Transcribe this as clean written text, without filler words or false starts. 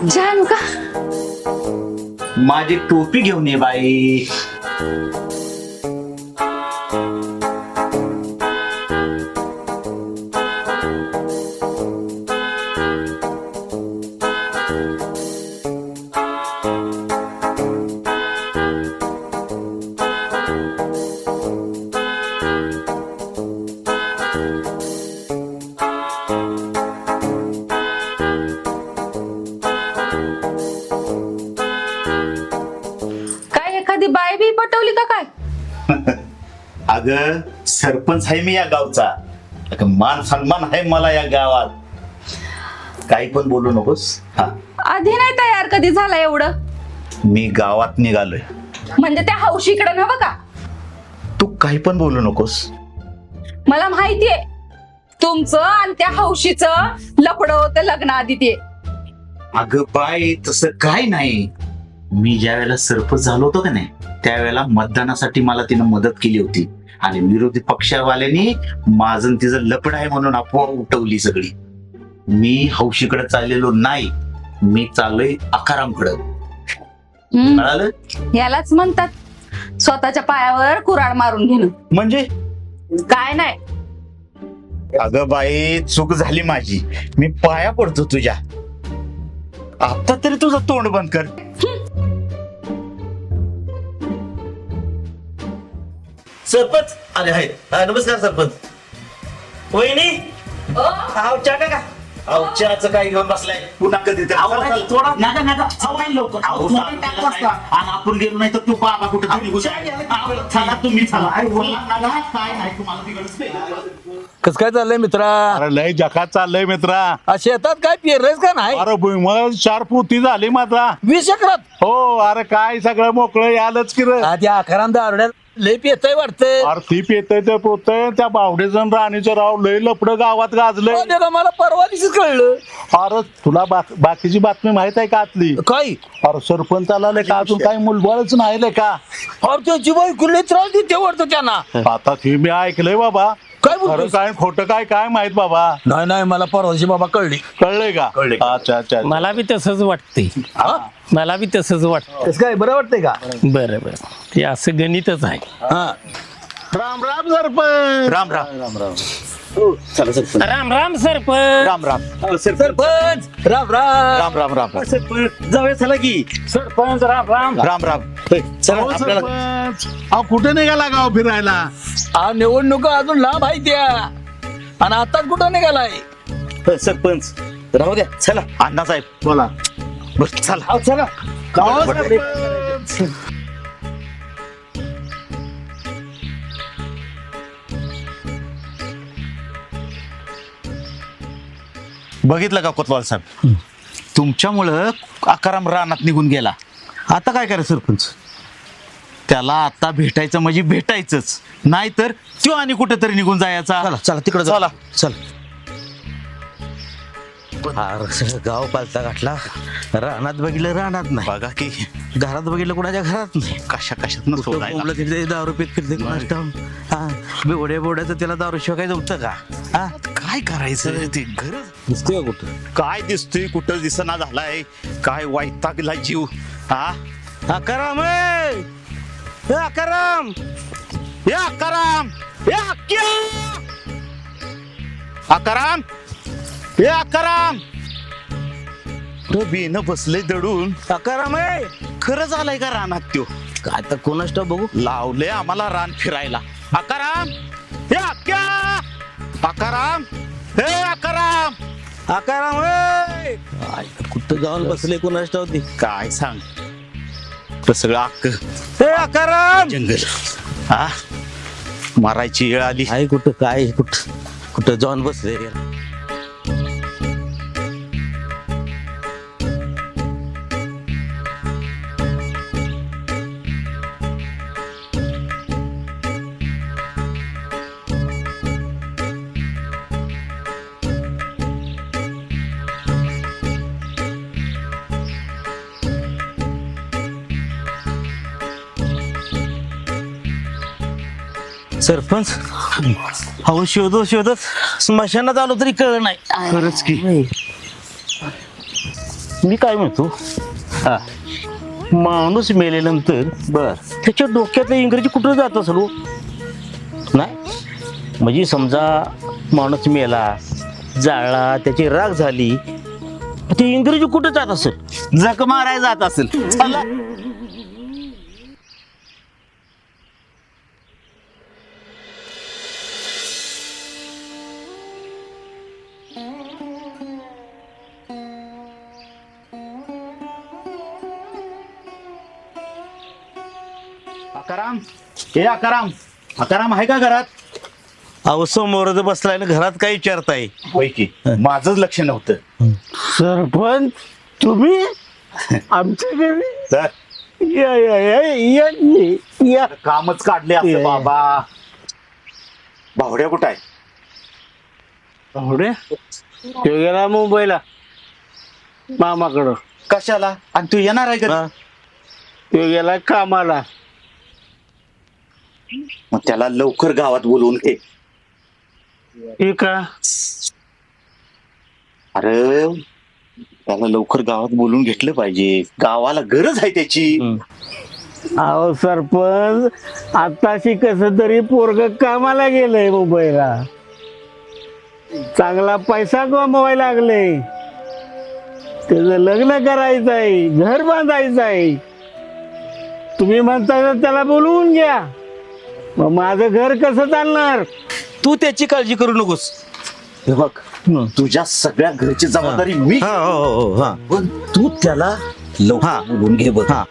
जानू का माझी टोपी घेऊन ये बाई. काय एखादी बाय बी पटवली का काय? अगं सरपंच आहे मी या गावचा. अगं मान सन्मान आहे मला या गावात. काही पण बोलू नकोस. हा, आधी नाही तयार कधी झाला एवढं. मी गावात निघालोय. म्हणजे त्या हौशीकडे नव्ह का? तू काही पण बोलू नकोस. मला माहितीये तुमचं आणि त्या हौशीचं लफडं होतं लग्न आधी ते. अगं बाई तसं काय नाही. मी ज्या वेळेला सरपंच झालो होतो का नाही त्यावेळेला मतदानासाठी मला तिनं मदत केली होती आणि विरोधी पक्षावाल्यांनी माझं तिचं लपड आहे म्हणून अफवा उठवली सगळी. मी हौशीकडे चाललेलो नाही. मी चाललोय अकारामकडे. कळालं? यालाच म्हणतात स्वतःच्या पायावर कुऱ्हाड मारून घेणं. म्हणजे काय नाही. अगं बाई चूक झाली माझी. मी पाया पडतो तुझ्या. आता तरी तुझं तोंड बंद कर. सरपंच आले आहेत. नमस्कार सरपंच. वहिनी आव चहा का? अहो चहाचं काय घेऊन बसलाय पुन्हा कधी तर थोडा नाका नाका आवड लवकर. आणि आपण गेलो नाही तर तू बाबा कुठे तरी निघून जाईल. चला तुम्ही चला. काय नाही तुम्हाला तिकडे कस काय चाललंय मित्रा? अरे लय जकात चाललंय मित्रा. शेतात काय पेरलंयस का नाही? अरे भुईमुळ 4 पोती झाली मात्रा. 20 एकरात? हो अरे काय सगळं मोकळं यालच की रे. आधी आकाराम दारड्यात लय पेतय वाटतंय. अरे ती पेतय ते पोतय त्या बावडेजण राणीचं राव लय लपडं गावात गाजलंय. मला परवा दिवशीच कळलं. अरे तुला बाकीची बातमी माहित आहे का आतली? काय? अरे सरपंचाला लय का अजून काही मुलबाळच नाही लय का? अरे त्याची बायको लय त्रास देते वाटतं त्यांना. आता ती मी ऐकलंय बाबा. काय खरं बोलतोस? काय खोटं काय काय माहित बाबा. नाही नाही मला परवा दिवशी बाबा कळली. कळलंय का? कळलंय. अच्छा अच्छा. मला बी तसंच वाटतंय. मला बी तसंच वाटतं. कसं काय बरं वाटतंय का? बरं बरं ते असं गणितच आहे. हा राम राम सरपंच. राम राम. राम राम. राम राम सरपंच. राम राम. सरपंच राम राम. राम राम राम. जाऊया चला की. सरपंच राम राम. राम राम. चला अहो, आपल्याला सरपंच. अहो कुठे निघाला गाव फिरायला? हा निवडणुका अजून लांब आहे त्या आणि आताच कुठं निघालाय? सरपंच राहू द्या चला. अण्णासाहेब बोला. बस चला. चला. अहो, सरपंच. बघितलं का कोतवाल साहेब तुमच्यामुळं आकाराम रानात निघून गेला. आता काय करा सरपंच? त्याला आता भेटायचं म्हणजे भेटायचंच नाही तर तो आणि कुठेतरी निघून जायचा. चला चला तिकडे चला. चल. गाव पालता गाठला. रानात बघितलं रानात नाही. बघा की घरात बघितलं कोणाच्या घरात नाही. कशा कशात बोंबलं तिथे दारू पीत फिरते कोणाच ठाऊक. हा बेवड्या बेवड्याचं त्याला दारू शिवाय काय जमतं का? हा काय करायचं ते घर दिसतोय का कुठं? काय दिसतोय कुठं दिसना झालाय. काय वैतागला जीव. हा आकाराम आकाराम या आकाराम या क्या आकाराम या आकाराम. बेन बसले दडून. आकाराम खरं झालंय का रानात त्यो? काय तर कोणाच ठाऊक बघू. लावले आम्हाला रान फिरायला. आकाराम या क्या आकाराम हे आकाराम. आकाराम कुठं जाऊन बसले कोणाच ठाऊक ते. काय सांग सगळं अक्क हे आकाराम जंगल. हा मारायची वेळ आली. आहे कुठं काय कुठं कुठं जाऊन बसले. सरपंच अहो शोधत स्मशानात आलो तरी कळलं नाही. खरंच की. मी काय म्हणतो, हा माणूस मेल्यानंतर बर त्याच्या डोक्यातलं इंग्रजी कुठं जात असेल हो? नाही म्हणजे समजा माणूस मेला, जाळला, त्याची राग झाली, ते इंग्रजी कुठं जात असेल? जग माराय जात असेल. चला. आकाराम, हे आकाराम आहे का घरात? अहो समोरच बसलाय ना, घरात काय विचारताय? होय की, माझंच लक्ष नव्हतं. सरपंच तुम्ही आमच्या घरी तर या. कामच काढले असं बाबा. भावड्या कुठं आहे? भावड्या तो गेला मुंबईला मामाकडं. कशाला? आणि तू येणार आहे का? तो गेला कामाला. मग त्याला लवकर गावात बोलवून घे. हे का? अरे त्याला लवकर गावात बोलून घेतलं पाहिजे, गावाला गरज आहे त्याची. अहो सरपंच आताशी कस तरी पोरग कामाला गेलंय मुंबईला, चांगला पैसा कमवायला लागले, त्याचं लग्न करायचं आहे, घर बांधायचं आहे. तुम्ही म्हणता तर त्याला बोलवून घ्या, मग माझं घर कसं चालणार? तू त्याची काळजी करू नकोस. हे बघ, तुझ्या सगळ्या घरची जबाबदारी मी, हा हो हो हा पण तू त्याला लवकर हा. बोलून घे बघ. हा